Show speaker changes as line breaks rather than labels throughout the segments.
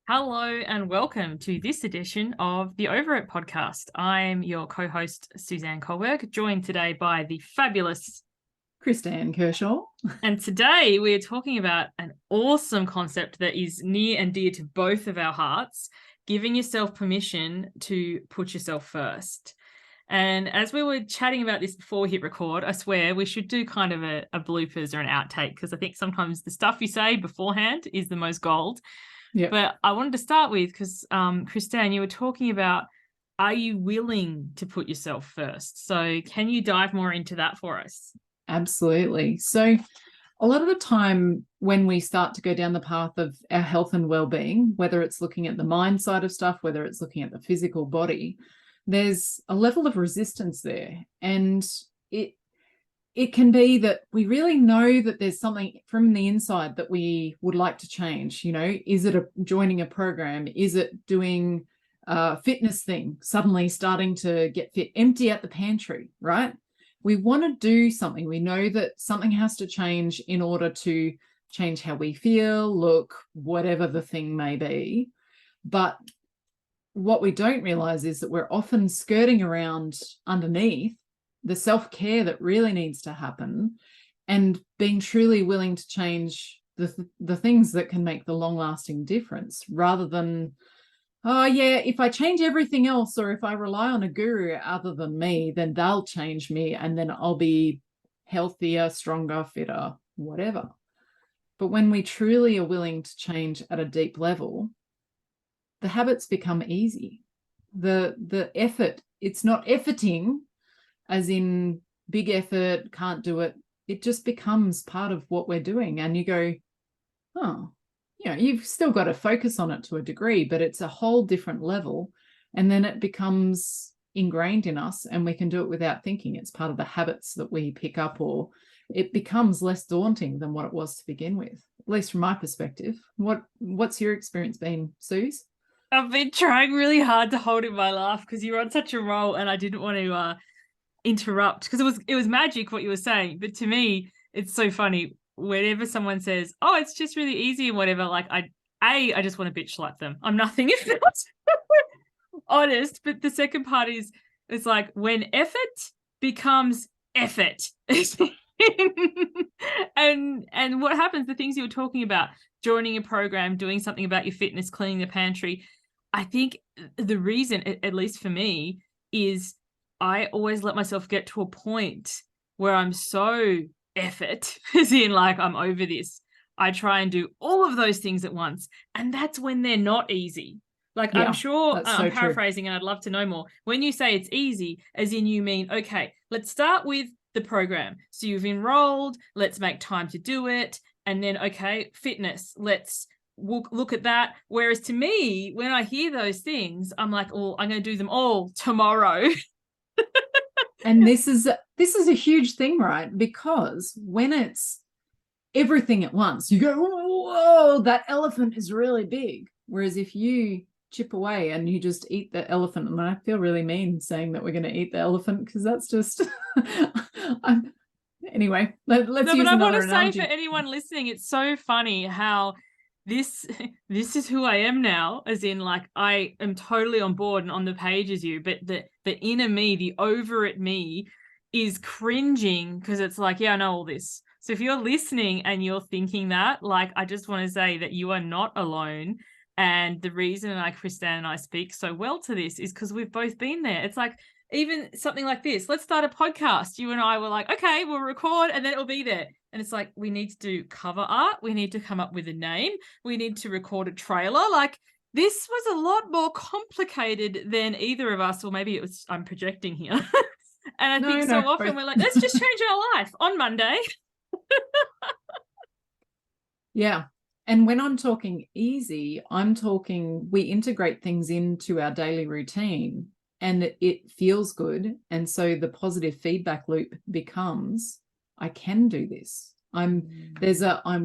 Hello and welcome to this edition of the Over It podcast. I'm your co-host, Suzanne Kohlberg, joined today by the fabulous
Kristan Kershaw.
And today we're talking about an awesome concept that is near and dear to both of our hearts, giving yourself permission to put yourself first. And as we were chatting about this before we hit record, I swear we should do kind of a bloopers or an outtake, because I think sometimes the stuff you say beforehand is the most gold.
Yep.
But I wanted to start with, because Kristan, you were talking about, are you willing to put yourself first? So can you dive more into that for us?
Absolutely. So a lot of the time when we start to go down the path of our health and well-being, whether it's looking at the mind side of stuff, whether it's looking at the physical body, there's a level of resistance there. And it can be that we really know that there's something from the inside that we would like to change. You know, is it joining a program? Is it doing a fitness thing, suddenly starting to get fit, empty out the pantry, right? We want to do something. We know that something has to change in order to change how we feel, look, whatever the thing may be. But what we don't realize is that we're often skirting around underneath the self-care that really needs to happen, and being truly willing to change the things that can make the long-lasting difference, rather than, oh yeah, if I change everything else, or if I rely on a guru other than me, then they'll change me and then I'll be healthier, stronger, fitter, whatever. But when we truly are willing to change at a deep level, the habits become easy. The effort, it's not efforting as in big effort, can't do it. It just becomes part of what we're doing. And you go, oh, you know, you've still got to focus on it to a degree, but it's a whole different level. And then it becomes ingrained in us and we can do it without thinking. It's part of the habits that we pick up, or it becomes less daunting than what it was to begin with, at least from my perspective. What's your experience been, Suze?
I've been trying really hard to hold in my laugh because you're on such a roll, and I didn't want to interrupt, because it was magic what you were saying. But to me, it's so funny whenever someone says, oh, it's just really easy and whatever, like I just want to bitch slap them. I'm nothing if not honest. But the second part is, it's like when effort becomes effort. and what happens, the things you were talking about, joining a program, doing something about your fitness, cleaning the pantry, I think the reason, at least for me, is I always let myself get to a point where I'm so effort, as in like I'm over this. I try and do all of those things at once. And that's when they're not easy. Like, yeah, I'm sure, I'm paraphrasing, and I'd love to know more. When you say it's easy, as in you mean, okay, let's start with the program. So you've enrolled, let's make time to do it. And then, okay, fitness, let's look at that. Whereas to me, when I hear those things, I'm like, oh, I'm going to do them all tomorrow.
And this is a huge thing, right? Because when it's everything at once, you go, whoa, that elephant is really big. Whereas if you chip away and you just eat the elephant, and I feel really mean saying that we're going to eat the elephant, because that's just anyway, let's use another analogy.
But I want to say, for anyone listening, it's so funny how this is who I am now, as in like I am totally on board and on the page as you, but the inner me, the over it me, is cringing, because it's like, yeah, I know all this. So if you're listening and you're thinking that, like, I just want to say that you are not alone. And the reason Kristan and I speak so well to this is because we've both been there. It's like, even something like this, let's start a podcast. You and I were like, okay, we'll record and then it'll be there. And it's like, we need to do cover art. We need to come up with a name. We need to record a trailer. Like, this was a lot more complicated than either of us, or maybe it was, I'm projecting here. And I think so often we're like, let's just change our life on Monday.
Yeah. And when I'm talking easy, I'm talking we integrate things into our daily routine and it feels good. And so the positive feedback loop becomes, I can do this. I'm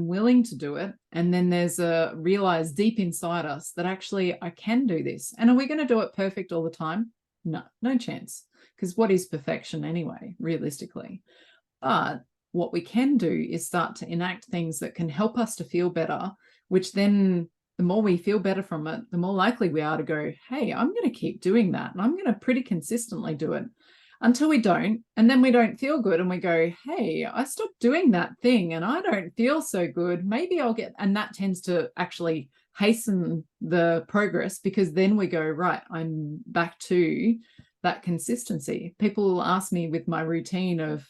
willing to do it. And then there's a realize deep inside us that actually I can do this. And are we going to do it perfect all the time? No chance. Because what is perfection anyway, realistically? But what we can do is start to enact things that can help us to feel better, which then the more we feel better from it, the more likely we are to go, hey, I'm going to keep doing that. And I'm going to pretty consistently do it until we don't. And then we don't feel good. And we go, hey, I stopped doing that thing and I don't feel so good. Maybe I'll get, and that tends to actually hasten the progress, because then we go, right, I'm back to that consistency. People will ask me with my routine of,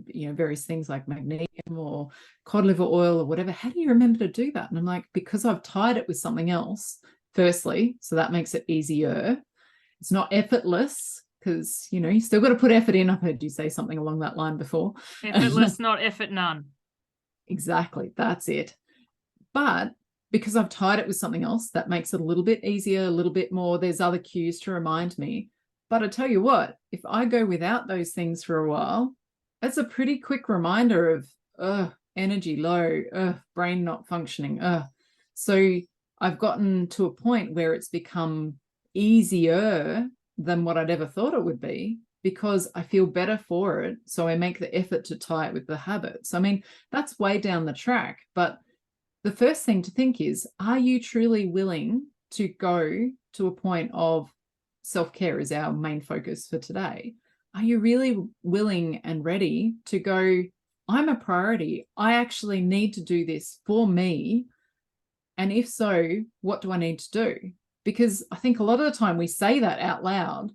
various things like magnesium or cod liver oil or whatever, how do you remember to do that? And I'm like, because I've tied it with something else, firstly, so that makes it easier. It's not effortless, because, you still got to put effort in. I've heard you say something along that line before.
Effortless, not effort none.
Exactly. That's it. But because I've tied it with something else, that makes it a little bit easier, a little bit more. There's other cues to remind me. But I tell you what, if I go without those things for a while, that's a pretty quick reminder of energy low, brain not functioning. So I've gotten to a point where it's become easier than what I'd ever thought it would be, because I feel better for it. So I make the effort to tie it with the habits. I mean, that's way down the track. But the first thing to think is, are you truly willing to go to a point of self-care is our main focus for today? Are you really willing and ready to go, I'm a priority. I actually need to do this for me. And if so, what do I need to do? Because I think a lot of the time we say that out loud,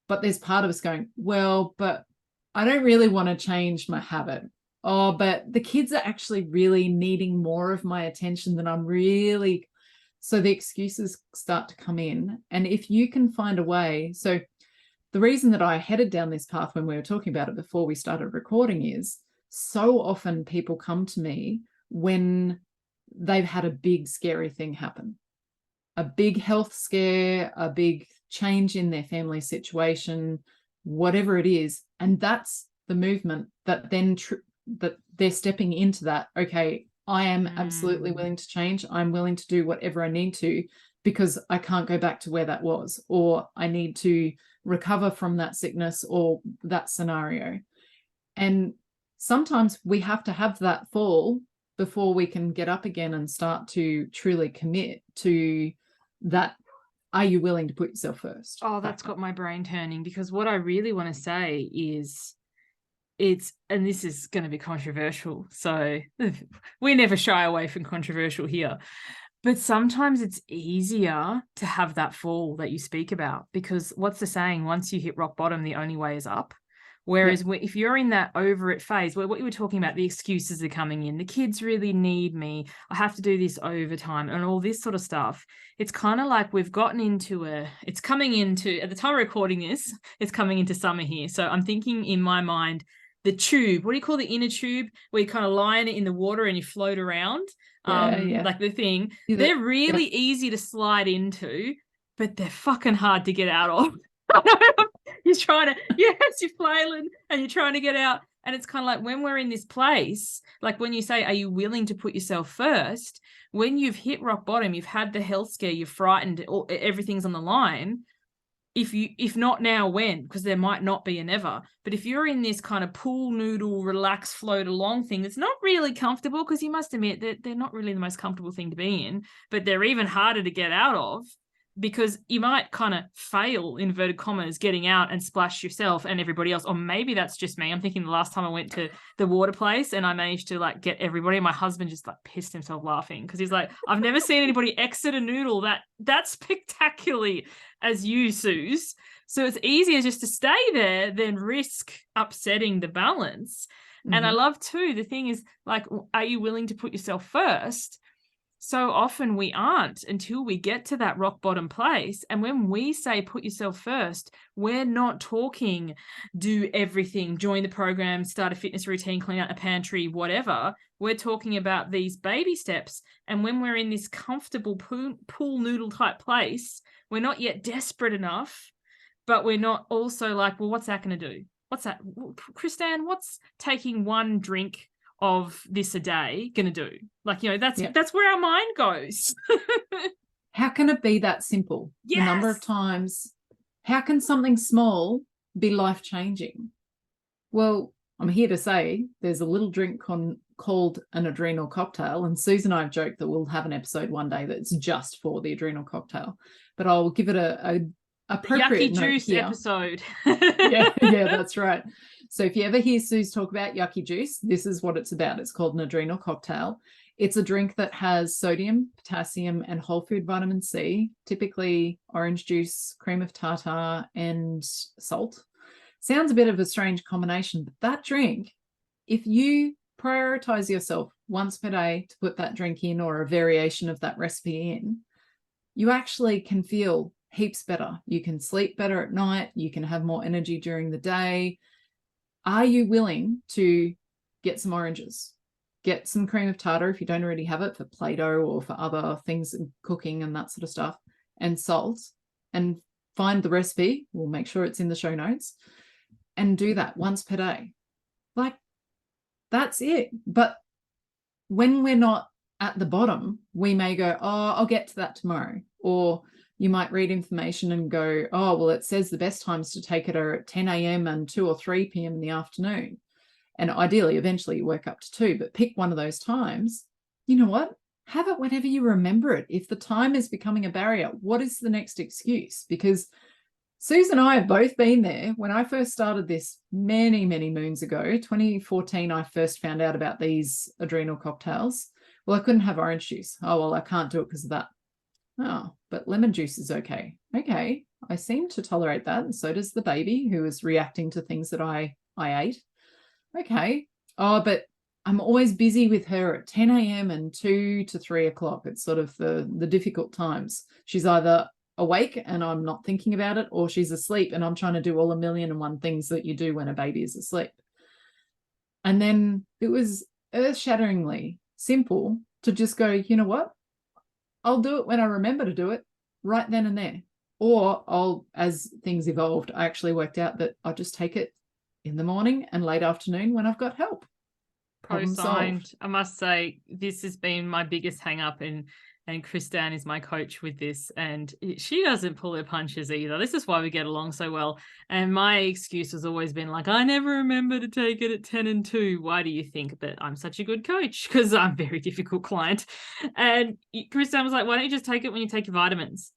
but there's part of us going, well, but I don't really want to change my habit. Oh, but the kids are actually really needing more of my attention than I'm really. So the excuses start to come in. And if you can find a way, so the reason that I headed down this path when we were talking about it before we started recording is, so often people come to me when they've had a big scary thing happen, a big health scare, a big change in their family situation, whatever it is. And that's the movement that then that they're stepping into that. Okay, I am absolutely willing to change. I'm willing to do whatever I need to, because I can't go back to where that was, or I need to recover from that sickness or that scenario. And sometimes we have to have that fall before we can get up again and start to truly commit to that. Are you willing to put yourself first?
Oh, that's got my brain turning, because what I really want to say is, and this is going to be controversial, so we never shy away from controversial here, but sometimes it's easier to have that fall that you speak about, because what's the saying? Once you hit rock bottom, the only way is up. Whereas if you're in that over it phase, where what you were talking about, the excuses are coming in, the kids really need me, I have to do this overtime and all this sort of stuff. It's kind of like we've gotten into it's coming into, at the time of recording this, it's coming into summer here. So I'm thinking in my mind, the tube, what do you call the inner tube, where you kind of lie in it in the water and you float around? Like the thing. They're really easy to slide into, but they're fucking hard to get out of. You're trying to, you're flailing and you're trying to get out. And it's kind of like when we're in this place, like when you say, are you willing to put yourself first? When you've hit rock bottom, you've had the health scare, you're frightened, everything's on the line. If not now, when? Because there might not be an ever. But if you're in this kind of pool noodle, relax, float along thing, it's not really comfortable, because you must admit that they're not really the most comfortable thing to be in, but they're even harder to get out of, because you might kind of fail, inverted commas, getting out and splash yourself and everybody else. Or maybe that's just me. I'm thinking the last time I went to the water place and I managed to like get everybody, my husband just like pissed himself laughing, because he's like, I've never seen anybody exit a noodle that spectacularly as you, Suze. So it's easier just to stay there than risk upsetting the balance. Mm-hmm. And I love too, the thing is, like, are you willing to put yourself first? So often we aren't, until we get to that rock bottom place. And when we say put yourself first, we're not talking do everything, join the program, start a fitness routine, clean out a pantry, whatever. We're talking about these baby steps. And when we're in this comfortable pool noodle type place, we're not yet desperate enough, but we're not also like, well, what's that going to do? What's that? Kristan, what's taking one drink of this a day gonna do? Like, that's where our mind goes.
How can it be that simple? Yes. The number of times, how can something small be life-changing? Well, I'm here to say there's a little drink called an adrenal cocktail. And Susan and I have joked that we'll have an episode one day that's just for the adrenal cocktail. But I'll give it a appropriate
yucky
note
juice
here.
episode.
yeah, that's right. So if you ever hear Suze talk about yucky juice, this is what it's about. It's called an adrenal cocktail. It's a drink that has sodium, potassium, and whole food vitamin C, typically orange juice, cream of tartar, and salt. Sounds a bit of a strange combination, but that drink, if you prioritize yourself once per day to put that drink in or a variation of that recipe in, you actually can feel heaps better. You can sleep better at night. You can have more energy during the day. Are you willing to get some oranges? Get some cream of tartar if you don't already have it for Play-Doh or for other things in cooking and that sort of stuff, and salt, and find the recipe. We'll make sure it's in the show notes, and do that once per day. Like, that's it. But when we're not at the bottom, we may go, oh, I'll get to that tomorrow. Or you might read information and go, oh, well, it says the best times to take it are at 10 a.m. and 2 or 3 p.m. in the afternoon. And ideally, eventually you work up to 2, but pick one of those times. You know what? Have it whenever you remember it. If the time is becoming a barrier, what is the next excuse? Because Susan and I have both been there. When I first started this many, many moons ago, 2014, I first found out about these adrenal cocktails. Well, I couldn't have orange juice. Oh, well, I can't do it because of that. Oh, but lemon juice is okay. Okay, I seem to tolerate that. And so does the baby who is reacting to things that I ate. Okay. Oh, but I'm always busy with her at 10 a.m. and 2 to 3 o'clock. It's sort of the difficult times. She's either awake and I'm not thinking about it, or she's asleep and I'm trying to do all 1,000,001 things that you do when a baby is asleep. And then it was earth-shatteringly simple to just go, you know what? I'll do it when I remember to do it, right then and there. Or as things evolved, I actually worked out that I'll just take it in the morning and late afternoon when I've got help.
Co-signed. I must say, this has been my biggest hang up, and Kristan is my coach with this, and she doesn't pull her punches either. This is why we get along so well. And my excuse has always been like, I never remember to take it at 10 and 2. Why do you think that I'm such a good coach? Because I'm a very difficult client. And Kristan was like, why don't you just take it when you take your vitamins?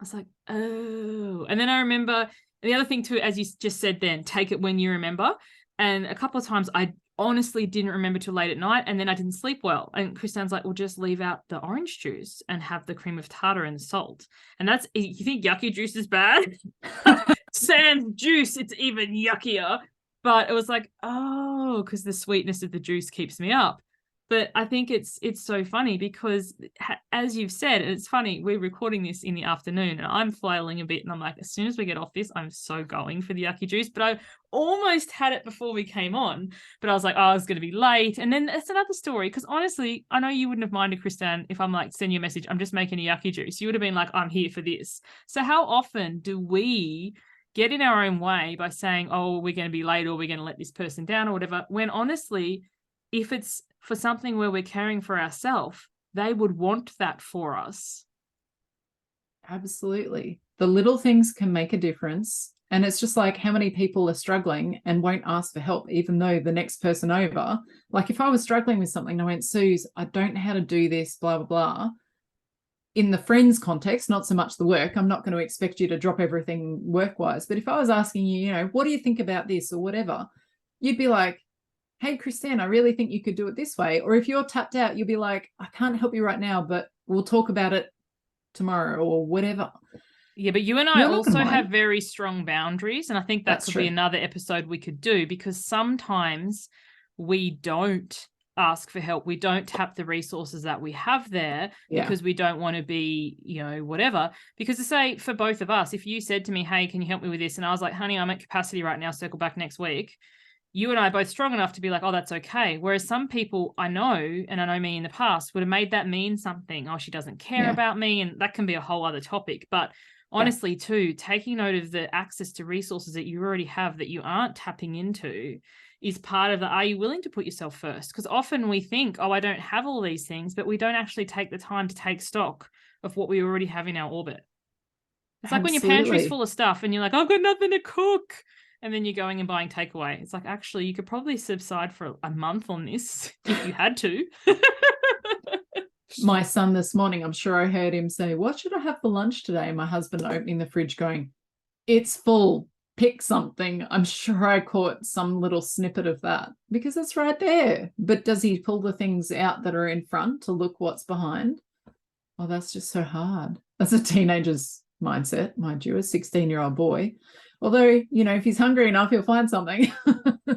I was like, oh. And then I remember, and the other thing too, as you just said then, take it when you remember. And a couple of times I honestly didn't remember till late at night, and then I didn't sleep well. And Kristan's like, well, just leave out the orange juice and have the cream of tartar and salt. And that's, you think yucky juice is bad? Sand juice, it's even yuckier. But it was like, oh, because the sweetness of the juice keeps me up. But I think it's so funny because, as you've said, and it's funny, we're recording this in the afternoon and I'm flailing a bit, and I'm like, as soon as we get off this, I'm so going for the yucky juice. But I almost had it before we came on, but I was like, oh, I was going to be late. And then it's another story, because honestly, I know you wouldn't have minded, Kristan, if I'm like, send you a message, I'm just making a yucky juice. You would have been like, I'm here for this. So how often do we get in our own way by saying, oh, we're going to be late, or we're going to let this person down, or whatever, when honestly, if it's for something where we're caring for ourselves, they would want that for us.
Absolutely. The little things can make a difference. And it's just like, how many people are struggling and won't ask for help, even though the next person over, like if I was struggling with something and I went, Suze, I don't know how to do this, blah, blah, blah. In the friends context, not so much the work, I'm not going to expect you to drop everything work-wise. But if I was asking you, you know, what do you think about this or whatever, you'd be like, hey, Kristan, I really think you could do it this way. Or if you're tapped out, you'll be like, I can't help you right now, but we'll talk about it tomorrow or whatever.
Yeah, but you and I also have very strong boundaries. And I think that could be another episode we could do, because sometimes we don't ask for help. We don't tap the resources that we have there because we don't want to be, you know, whatever. Because to say, for both of us, if you said to me, hey, can you help me with this? And I was like, honey, I'm at capacity right now, circle back next week. You and I are both strong enough to be like, oh, that's okay. Whereas some people I know, and I know me in the past, would have made that mean something. Oh, she doesn't care about me. And that can be a whole other topic. But honestly, too, taking note of the access to resources that you already have that you aren't tapping into is part of the, are you willing to put yourself first? Because often we think, oh, I don't have all these things, but we don't actually take the time to take stock of what we already have in our orbit. It's like when your pantry's full of stuff and you're like, I've got nothing to cook. And then you're going and buying takeaway. It's like, actually, you could probably subside for a month on this if you had to.
My son this morning, I'm sure I heard him say, what should I have for lunch today? And my husband opening the fridge going, it's full, pick something. I'm sure I caught some little snippet of that because it's right there. But does he pull the things out that are in front to look what's behind? Oh, that's just so hard. That's a teenager's mindset, mind you, a 16-year-old boy. Although, if he's hungry enough, he'll find something.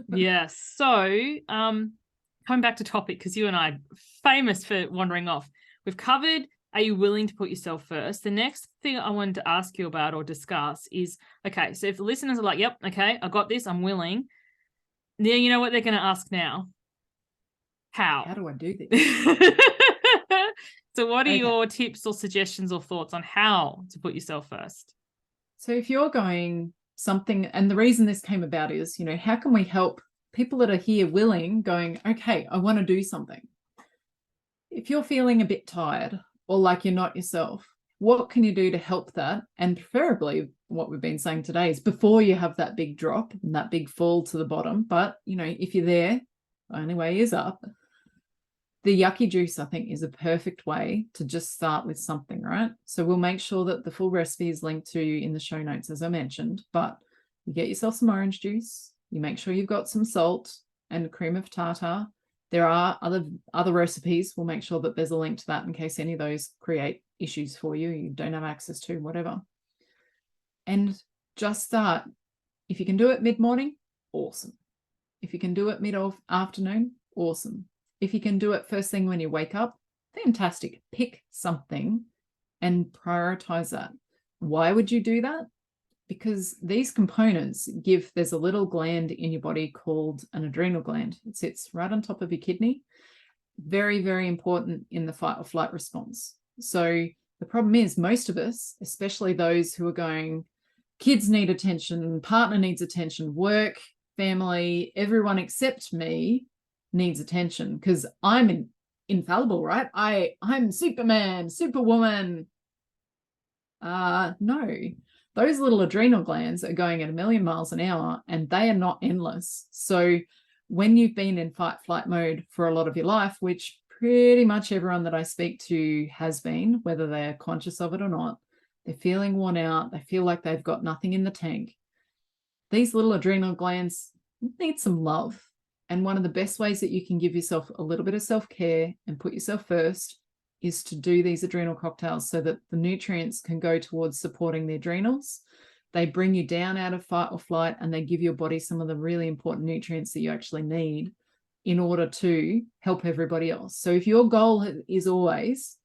Yes. So, coming back to topic, because you and I are famous for wandering off. We've covered, are you willing to put yourself first? The next thing I wanted to ask you about or discuss is, okay, so if the listeners are like, yep, okay, I got this, I'm willing. Now, you know what they're going to ask now? How
do I do this?
So what are your tips or suggestions or thoughts on how to put yourself first?
So if you're going something, and the reason this came about is, how can we help people that are here willing, going, okay, I want to do something. If you're feeling a bit tired or like you're not yourself, what can you do to help that? And preferably what we've been saying today is before you have that big drop and that big fall to the bottom. But, if you're there, the only way is up. The yucky juice, I think, is a perfect way to just start with something, right? So we'll make sure that the full recipe is linked to you in the show notes, as I mentioned. But you get yourself some orange juice. You make sure you've got some salt and cream of tartar. There are other recipes. We'll make sure that there's a link to that in case any of those create issues for you. You don't have access to, whatever. And just start. If you can do it mid-morning, awesome. If you can do it mid-afternoon, awesome. If you can do it first thing when you wake up, fantastic. Pick something and prioritize that. Why would you do that? Because these components there's a little gland in your body called an adrenal gland. It sits right on top of your kidney. Very, very important in the fight or flight response. So the problem is most of us, especially those who are going, kids need attention, partner needs attention, work, family, everyone except me needs attention because I'm infallible, right? I'm Superman, Superwoman. No, those little adrenal glands are going at 1,000,000 miles an hour and they are not endless. So when you've been in fight flight mode for a lot of your life, which pretty much everyone that I speak to has been, whether they're conscious of it or not, they're feeling worn out, they feel like they've got nothing in the tank. These little adrenal glands need some love. And one of the best ways that you can give yourself a little bit of self-care and put yourself first is to do these adrenal cocktails so that the nutrients can go towards supporting the adrenals. They bring you down out of fight or flight and they give your body some of the really important nutrients that you actually need in order to help everybody else. So if your goal is always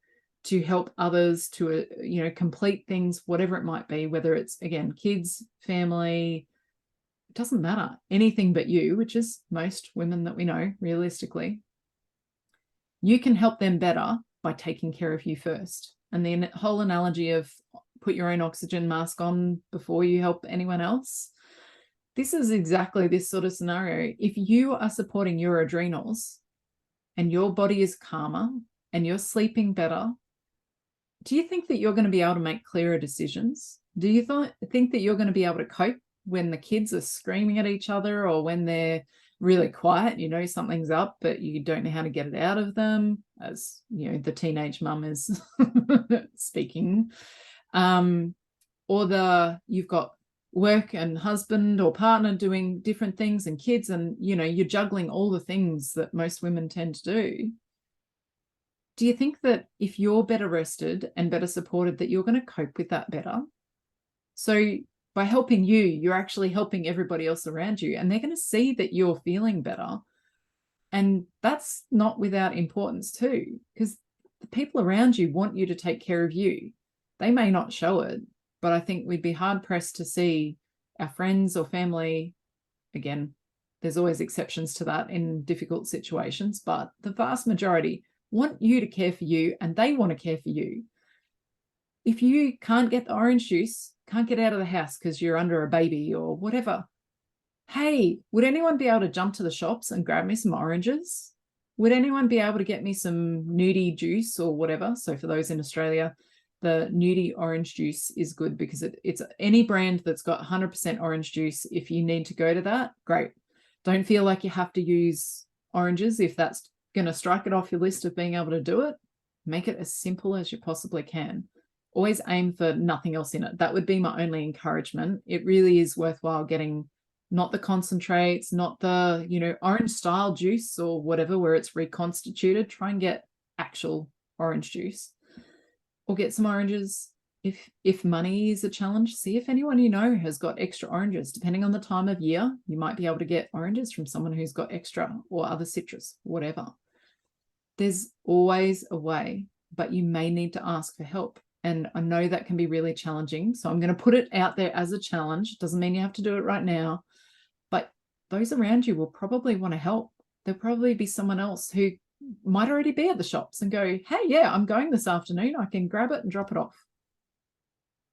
to help others to, complete things, whatever it might be, whether it's, again, kids, family, it doesn't matter, anything but you, which is most women that we know realistically, you can help them better by taking care of you first. And the whole analogy of put your own oxygen mask on before you help anyone else, this is exactly this sort of scenario. If you are supporting your adrenals and your body is calmer and you're sleeping better, do you think that you're going to be able to make clearer decisions? Do you think that you're going to be able to cope when the kids are screaming at each other or when they're really quiet, something's up, but you don't know how to get it out of them, as, the teenage mum is speaking. Or you've got work and husband or partner doing different things and kids and, you're juggling all the things that most women tend to do. Do you think that if you're better rested and better supported that you're going to cope with that better? So by helping you, you're actually helping everybody else around you and they're going to see that you're feeling better. And that's not without importance too, because the people around you want you to take care of you. They may not show it, but I think we'd be hard pressed to see our friends or family, again, there's always exceptions to that in difficult situations, but the vast majority want you to care for you and they want to care for you. If you can't get the orange juice, can't get out of the house because you're under a baby or whatever, hey, would anyone be able to jump to the shops and grab me some oranges? Would anyone be able to get me some nudie juice or whatever? So for those in Australia, the nudie orange juice is good because it's any brand that's got 100% orange juice. If you need to go to that, great. Don't feel like you have to use oranges. If that's going to strike it off your list of being able to do it, make it as simple as you possibly can. Always aim for nothing else in it. That would be my only encouragement. It really is worthwhile getting not the concentrates, not the, orange style juice or whatever where it's reconstituted. Try and get actual orange juice, or get some oranges. If money is a challenge, see if anyone you know has got extra oranges. Depending on the time of year, you might be able to get oranges from someone who's got extra, or other citrus, whatever. There's always a way, but you may need to ask for help. And I know that can be really challenging. So I'm going to put it out there as a challenge. Doesn't mean you have to do it right now, but those around you will probably want to help. There'll probably be someone else who might already be at the shops and go, hey, yeah, I'm going this afternoon. I can grab it and drop it off.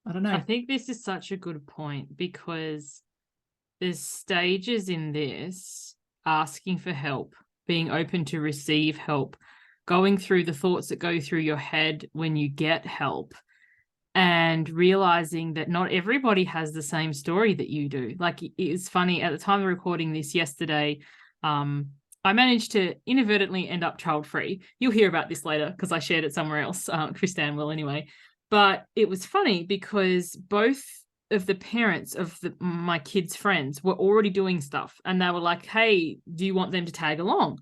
I don't know.
I think this is such a good point, because there's stages in this: asking for help, being open to receive help, going through the thoughts that go through your head when you get help, and realizing that not everybody has the same story that you do. Like, it's funny, at the time of recording this yesterday, I managed to inadvertently end up child-free. You'll hear about this later because I shared it somewhere else. Kristan will anyway. But it was funny because both of the parents of my kids' friends were already doing stuff, and they were like, hey, do you want them to tag along?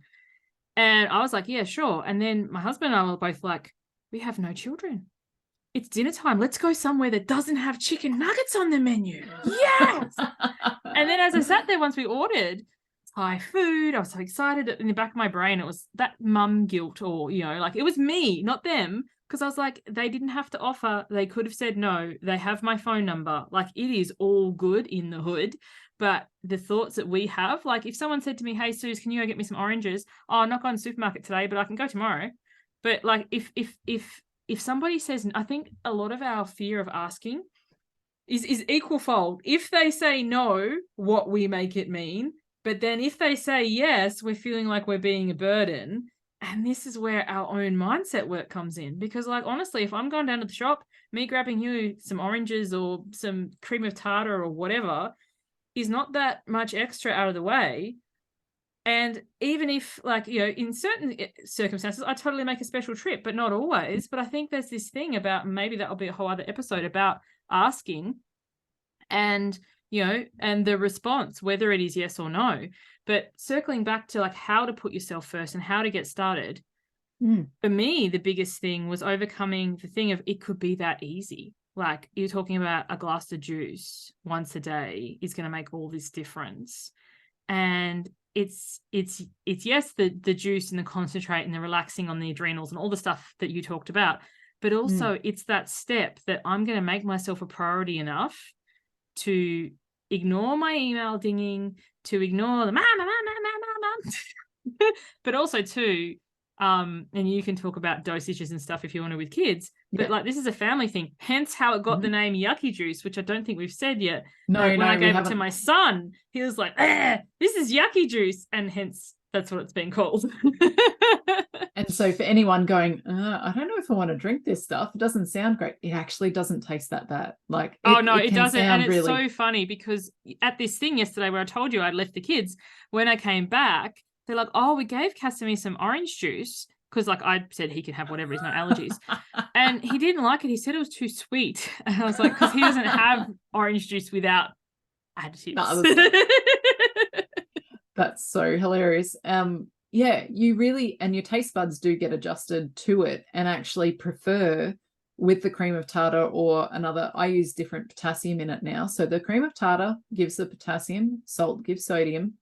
And I was like, yeah, sure. And then my husband and I were both like, we have no children. It's dinner time. Let's go somewhere that doesn't have chicken nuggets on the menu. Yes. And then as I sat there, once we ordered Thai food, I was so excited. In the back of my brain, it was that mum guilt, or, like, it was me, not them. Because I was like, they didn't have to offer. They could have said no. They have my phone number. Like, it is all good in the hood. But the thoughts that we have, like, if someone said to me, hey, Suze, can you go get me some oranges? Oh, I'm not going to the supermarket today, but I can go tomorrow. But like, if somebody says, I think a lot of our fear of asking is equal fold. If they say no, what we make it mean. But then if they say yes, we're feeling like we're being a burden. And this is where our own mindset work comes in. Because, like, honestly, if I'm going down to the shop, me grabbing you some oranges or some cream of tartar or whatever is not that much extra out of the way. And even if, like, in certain circumstances, I totally make a special trip, but not always. But I think there's this thing about, maybe that'll be a whole other episode, about asking and, and the response, whether it is yes or no. But circling back to, like, how to put yourself first and how to get started, for me, the biggest thing was overcoming the thing of, it could be that easy. Like, you're talking about a glass of juice once a day is going to make all this difference. And it's yes, the juice and the concentrate and the relaxing on the adrenals and all the stuff that you talked about, but also it's that step that I'm going to make myself a priority enough to ignore my email dinging, to ignore the mom, but also too, and you can talk about dosages and stuff if you want to with kids, but like, this is a family thing, hence how it got the name Yucky Juice, which I don't think we've said yet. When I gave it to my son, he was like, this is Yucky Juice, and hence that's what it's been called.
And so for anyone going, I don't know if I want to drink this stuff, it doesn't sound great, it actually doesn't taste that bad. Like,
it doesn't. And it's so funny, because at this thing yesterday where I told you I'd left the kids, when I came back, they're like, oh, we gave Casimir some orange juice, because, like, I said he can have whatever, he's no allergies. And he didn't like it. He said it was too sweet. And I was like, because he doesn't have orange juice without additives.
That's so hilarious. Yeah, you really, and your taste buds do get adjusted to it, and actually prefer with the cream of tartar or another. I use different potassium in it now. So the cream of tartar gives the potassium, salt gives sodium,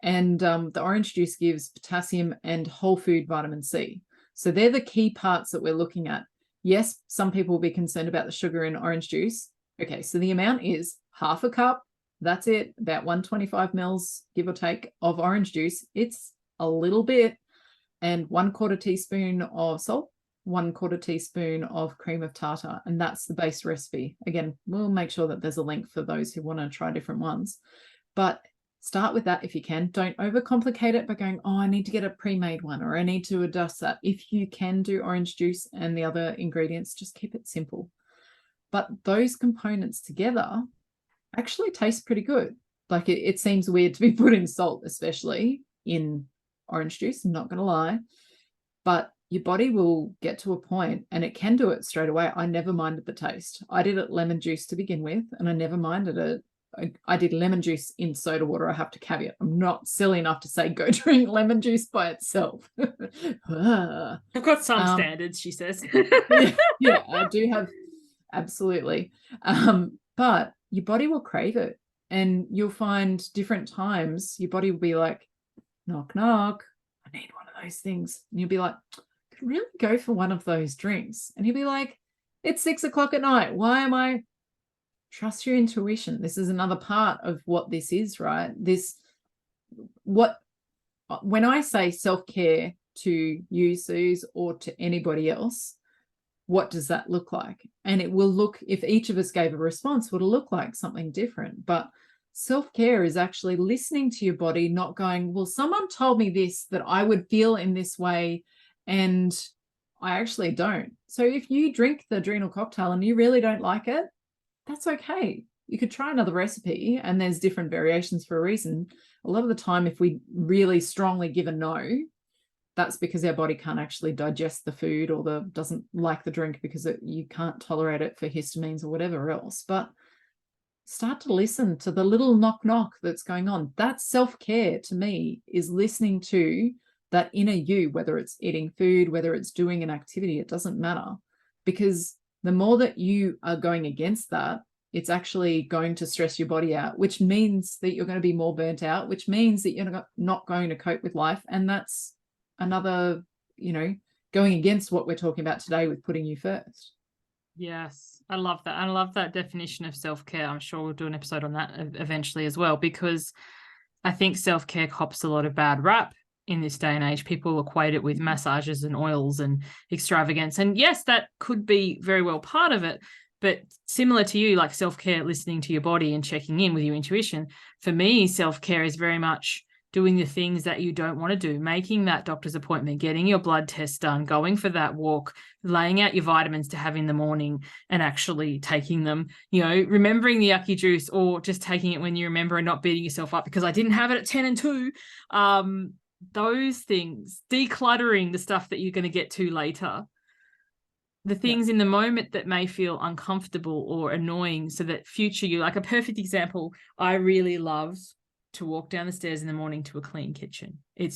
and the orange juice gives potassium and whole food vitamin C. So they're the key parts that we're looking at. Yes, some people will be concerned about the sugar in orange juice. Okay, so the amount is half a cup. That's it, about 125 mils, give or take, of orange juice. It's a little bit, and 1/4 teaspoon of salt, 1/4 teaspoon of cream of tartar, and that's the base recipe. Again, we'll make sure that there's a link for those who want to try different ones. But start with that if you can. Don't overcomplicate it by going, oh, I need to get a pre-made one, or I need to adjust that. If you can do orange juice and the other ingredients, just keep it simple. But those components together actually taste pretty good. Like it seems weird to be putting salt, especially in orange juice, I'm not going to lie. But your body will get to a point, and it can do it straight away. I never minded the taste. I did it lemon juice to begin with, and I never minded it. I did lemon juice in soda water. I have to caveat, I'm not silly enough to say go drink lemon juice by itself.
I've got some standards, she says.
yeah, I do have, absolutely. But your body will crave it, and you'll find different times your body will be like, knock, knock, I need one of those things. And you'll be like, I could really go for one of those drinks. And you'll be like, it's 6 o'clock at night. Why am I? Trust your intuition. This is another part of what this is, right? When I say self-care to you, Suze, or to anybody else, what does that look like? And it will look, if each of us gave a response, would look like something different. But self-care is actually listening to your body, not going, well, someone told me this, that I would feel in this way, and I actually don't. So if you drink the adrenal cocktail and you really don't like it, that's okay. You could try another recipe, and there's different variations for a reason. A lot of the time, if we really strongly give a no, that's because our body can't actually digest the food, or doesn't like the drink because you can't tolerate it for histamines or whatever else. But start to listen to the little knock knock that's going on. That's self-care to me, is listening to that inner you, whether it's eating food, whether it's doing an activity, it doesn't matter. Because the more that you are going against that, it's actually going to stress your body out, which means that you're going to be more burnt out, which means that you're not going to cope with life. And that's another, going against what we're talking about today with putting you first.
Yes, I love that. I love that definition of self-care. I'm sure we'll do an episode on that eventually as well, because I think self-care cops a lot of bad rap in this day and age. People equate it with massages and oils and extravagance. And yes, that could be very well part of it. But similar to you, like self-care, listening to your body and checking in with your intuition, for me, self-care is very much doing the things that you don't want to do, making that doctor's appointment, getting your blood test done, going for that walk, laying out your vitamins to have in the morning and actually taking them, remembering the yucky juice, or just taking it when you remember and not beating yourself up because I didn't have it at 10 and 2. Those things, decluttering the stuff that you're going to get to later, the things in the moment that may feel uncomfortable or annoying, so that future you, like a perfect example, I really love to walk down the stairs in the morning to a clean kitchen. I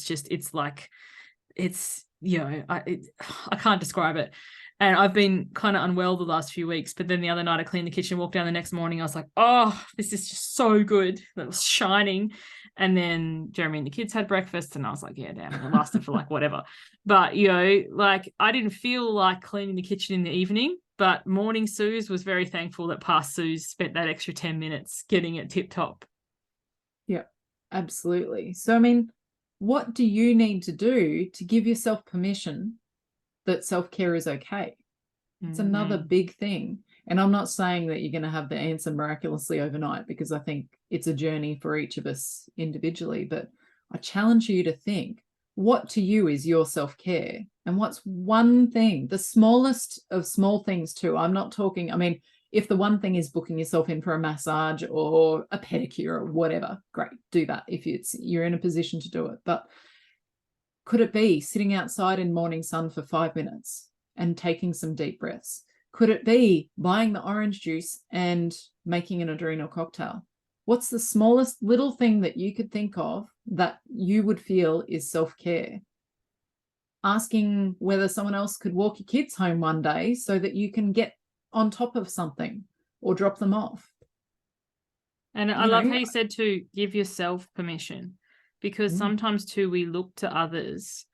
can't describe it. And I've been kind of unwell the last few weeks, but then the other night I cleaned the kitchen, walked down the next morning, I was like, oh, this is just so good. It was shining. And then Jeremy and the kids had breakfast, and I was like, yeah, damn, it lasted for like whatever. But, I didn't feel like cleaning the kitchen in the evening, but morning Suze was very thankful that past Suze spent that extra 10 minutes getting it tip top.
Yeah, absolutely. So, what do you need to do to give yourself permission that self-care is okay? It's another big thing. And I'm not saying that you're going to have the answer miraculously overnight, because I think it's a journey for each of us individually. But I challenge you to think, what to you is your self-care? And what's one thing, the smallest of small things too? I'm not talking, if the one thing is booking yourself in for a massage or a pedicure or whatever, great, do that if you're in a position to do it. But could it be sitting outside in morning sun for 5 minutes and taking some deep breaths? Could it be buying the orange juice and making an adrenal cocktail? What's the smallest little thing that you could think of that you would feel is self-care? Asking whether someone else could walk your kids home one day so that you can get on top of something or drop them off.
And I love how you said to give yourself permission, because sometimes too we look to others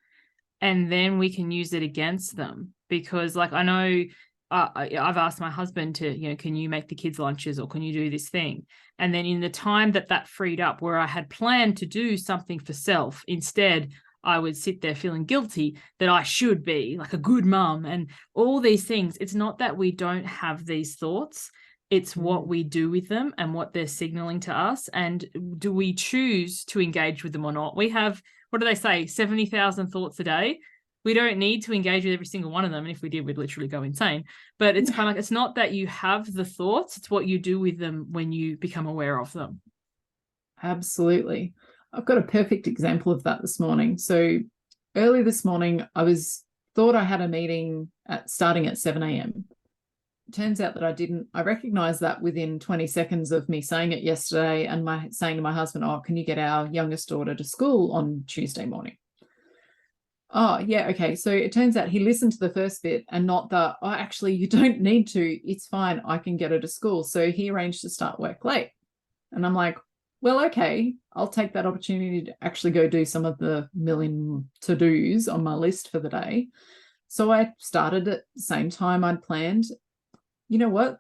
and then we can use it against them. Because I know I've asked my husband to, can you make the kids lunches, or can you do this thing? And then in the time that freed up, where I had planned to do something for self, instead I would sit there feeling guilty that I should be like a good mum and all these things. It's not that we don't have these thoughts. It's what we do with them and what they're signaling to us. And do we choose to engage with them or not? We have, what do they say, 70,000 thoughts a day. We don't need to engage with every single one of them. And if we did, we'd literally go insane. But it's kind of like, it's not that you have the thoughts, it's what you do with them when you become aware of them.
Absolutely. I've got a perfect example of that this morning. So early this morning, thought I had a meeting starting at 7 a.m. Turns out that I didn't. I recognized that within 20 seconds of me saying it yesterday and saying to my husband, oh, can you get our youngest daughter to school on Tuesday morning? Oh, yeah, okay. So it turns out he listened to the first bit and not the, oh, actually, you don't need to. It's fine. I can get her to school. So he arranged to start work late. And I'm like, well, okay, I'll take that opportunity to actually go do some of the million to-dos on my list for the day. So I started at the same time I'd planned. You know what?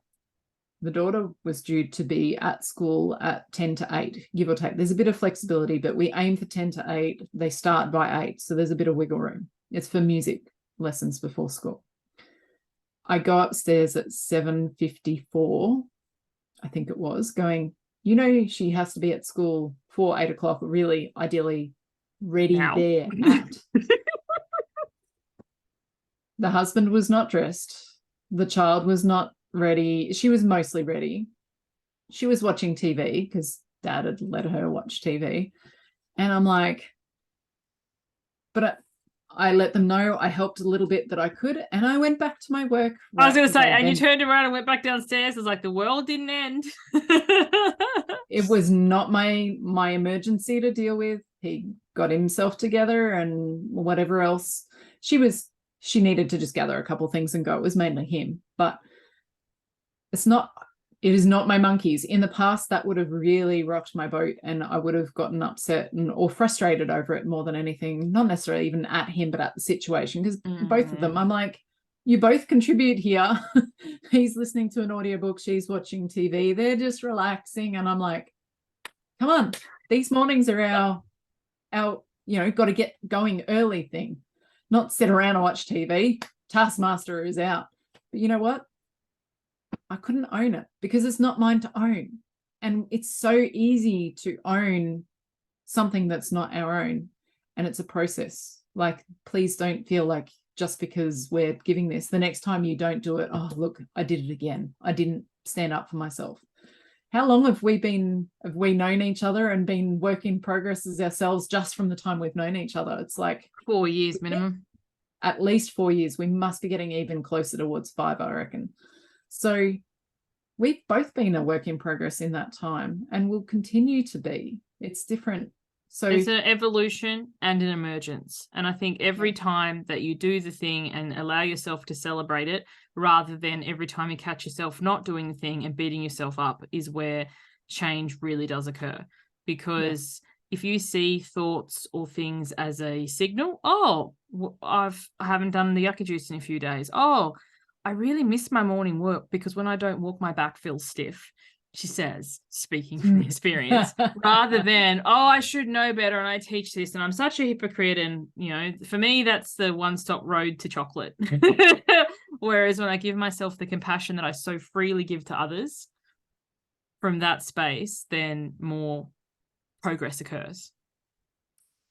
The daughter was due to be at school at 10 to 8, give or take. There's a bit of flexibility, but we aim for 10 to 8. They start by 8, so there's a bit of wiggle room. It's for music lessons before school. I go upstairs at 7:54, I think it was, going, she has to be at school for 8 o'clock, really, ideally, ready there at. The husband was not dressed. The child was not ready. She was mostly ready. She was watching TV because Dad had let her watch TV. And I'm like, but I let them know I helped a little bit that I could, and I went back to my work.
I was going to say, and you turned around and went back downstairs. It was like the world didn't end.
It was not my emergency to deal with. He got himself together and whatever else. She needed to just gather a couple of things and go. It was mainly him, but it is not my monkeys. In the past, that would have really rocked my boat and I would have gotten upset or frustrated over it more than anything, not necessarily even at him, but at the situation, because both of them, I'm like, you both contribute here. He's listening to an audiobook, she's watching TV, they're just relaxing. And I'm like, come on, these mornings are our got to get going early thing, not sit around and watch TV. Taskmaster is out. But you know what? I couldn't own it because it's not mine to own. And it's so easy to own something that's not our own. And it's a process. Like, please don't feel like just because we're giving this, the next time you don't do it, oh, look, I did it again. I didn't stand up for myself. How long have we known each other and been work in progress as ourselves just from the time we've known each other? It's like
4 years minimum.
At least 4 years. We must be getting even closer towards 5, I reckon. So we've both been a work in progress in that time and will continue to be. It's different. So
it's an evolution and an emergence. And I think every time that you do the thing and allow yourself to celebrate it, rather than every time you catch yourself not doing the thing and beating yourself up, is where change really does occur. Because if you see thoughts or things as a signal, I haven't done the yucca juice in a few days. Oh, I really miss my morning walk because when I don't walk, my back feels stiff, she says, speaking from experience, rather than, I should know better and I teach this and I'm such a hypocrite. And, for me, that's the one-stop road to chocolate. Whereas when I give myself the compassion that I so freely give to others from that space, then more progress occurs.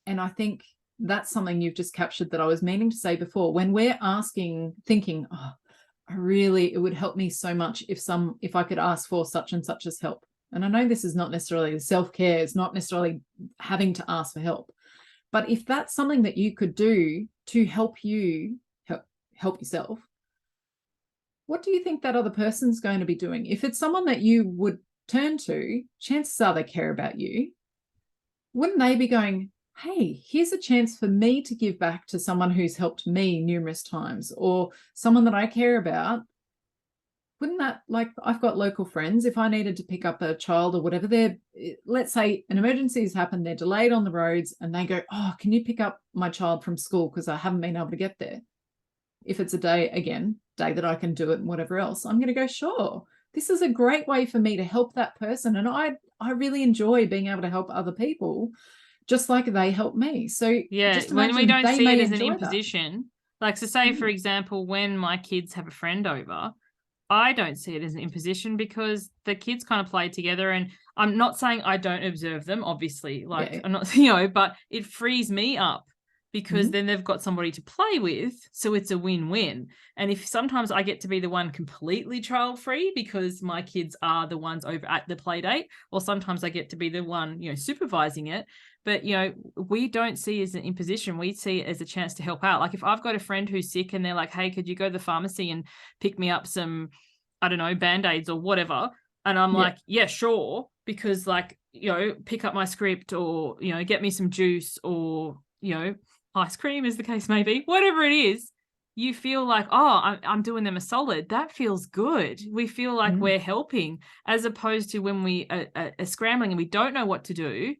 And I think that's something you've just captured that I was meaning to say before. When we're thinking, it would help me so much if I could ask for such and such as help. And I know this is not necessarily self-care, it's not necessarily having to ask for help. But if that's something that you could do to help you help yourself, what do you think that other person's going to be doing? If it's someone that you would turn to, chances are they care about you. Wouldn't they be going, hey, here's a chance for me to give back to someone who's helped me numerous times, or someone that I care about? Wouldn't that, like, I've got local friends, if I needed to pick up a child or whatever, let's say an emergency has happened, they're delayed on the roads, and they go, can you pick up my child from school because I haven't been able to get there? If it's a day that I can do it and whatever else, I'm going to go, sure, this is a great way for me to help that person. And I really enjoy being able to help other people just like they help me. So just when we don't see it as an
imposition.
Like, so say, for example, when my kids have a friend over, I don't see it as an imposition because the kids kind of play together, and I'm not saying I don't observe them, obviously, like
Yeah.
I'm not, but it frees me up because then they've got somebody to play with. So it's a win-win. And if sometimes I get to be the one completely child-free because my kids are the ones over at the play date, or sometimes I get to be the one, supervising it. But, we don't see it as an imposition. We see it as a chance to help out. Like if I've got a friend who's sick and they're like, hey, could you go to the pharmacy and pick me up some, I don't know, Band-Aids or whatever. And I'm like, yeah, sure. Because like, pick up my script or, get me some juice or, ice cream is the case may be, whatever it is, you feel like, oh, I'm doing them a solid. That feels good. We feel like we're helping, as opposed to when we are scrambling and we don't know what to do,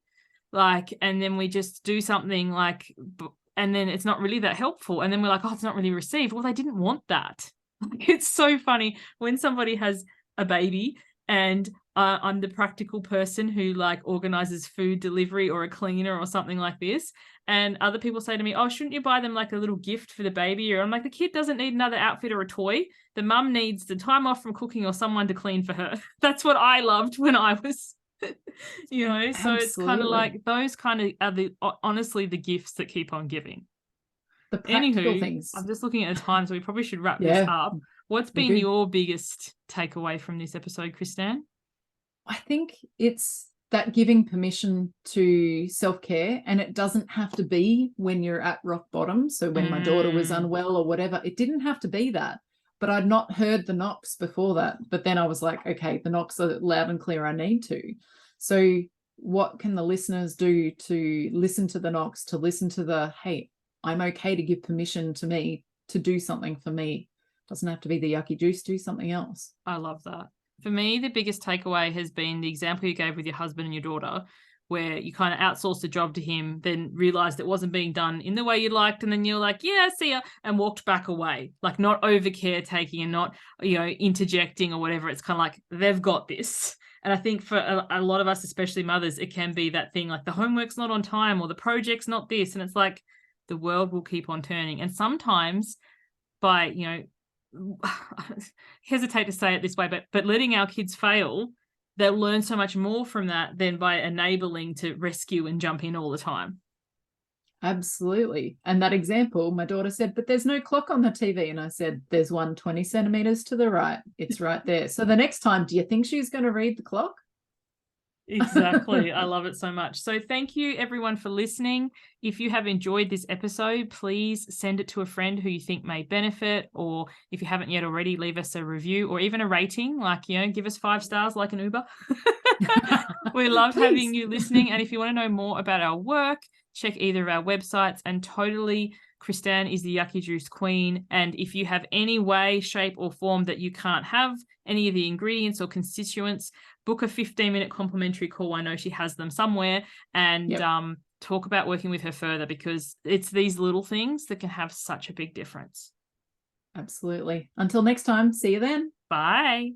like, and then we just do something like, and then it's not really that helpful. And then we're like, oh, it's not really received. Well, they didn't want that. It's so funny when somebody has a baby and I'm the practical person who like organizes food delivery or a cleaner or something like this. And other people say to me, oh, shouldn't you buy them like a little gift for the baby? Or I'm like, the kid doesn't need another outfit or a toy. The mum needs the time off from cooking or someone to clean for her. That's what I loved when I was, so it's kind of like those kind of are honestly the gifts that keep on giving.
The practical
Anywho,
things.
I'm just looking at the time, so we probably should wrap this up. What's been your biggest takeaway from this episode, Kristan?
I think it's that giving permission to self-care, and it doesn't have to be when you're at rock bottom. So when my daughter was unwell or whatever, it didn't have to be that. But I'd not heard the knocks before that. But then I was like, okay, the knocks are loud and clear. I need to. So what can the listeners do to listen to the knocks, to listen to the, hey, I'm okay to give permission to me to do something for me. Doesn't have to be the yucky juice, do something else.
I love that. For me, the biggest takeaway has been the example you gave with your husband and your daughter, where you kind of outsourced the job to him, then realized it wasn't being done in the way you liked, and then you're like, yeah, see ya, and walked back away, like not over caretaking and not, interjecting or whatever. It's kind of like, they've got this. And I think for a lot of us, especially mothers, it can be that thing like the homework's not on time or the project's not this. And it's like the world will keep on turning. And sometimes by, hesitate to say it this way, but letting our kids fail, they'll learn so much more from that than by enabling to rescue and jump in all the time.
Absolutely. And that example, my daughter said, but there's no clock on the TV. And I said, there's one 20 centimeters to the right. It's right there. So the next time, do you think she's going to read the clock?
Exactly. I love it so much. So thank you everyone for listening. If you have enjoyed this episode, please send it to a friend who you think may benefit, or if you haven't yet already, leave us a review or even a rating, like, give us 5 stars like an Uber. We love having you listening. And if you want to know more about our work, check either of our websites. And totally, Kristan is the Yucky Juice Queen. And if you have any way, shape or form that you can't have any of the ingredients or constituents, book a 15-minute complimentary call. I know she has them somewhere, and talk about working with her further, because it's these little things that can have such a big difference.
Absolutely. Until next time, see you then.
Bye.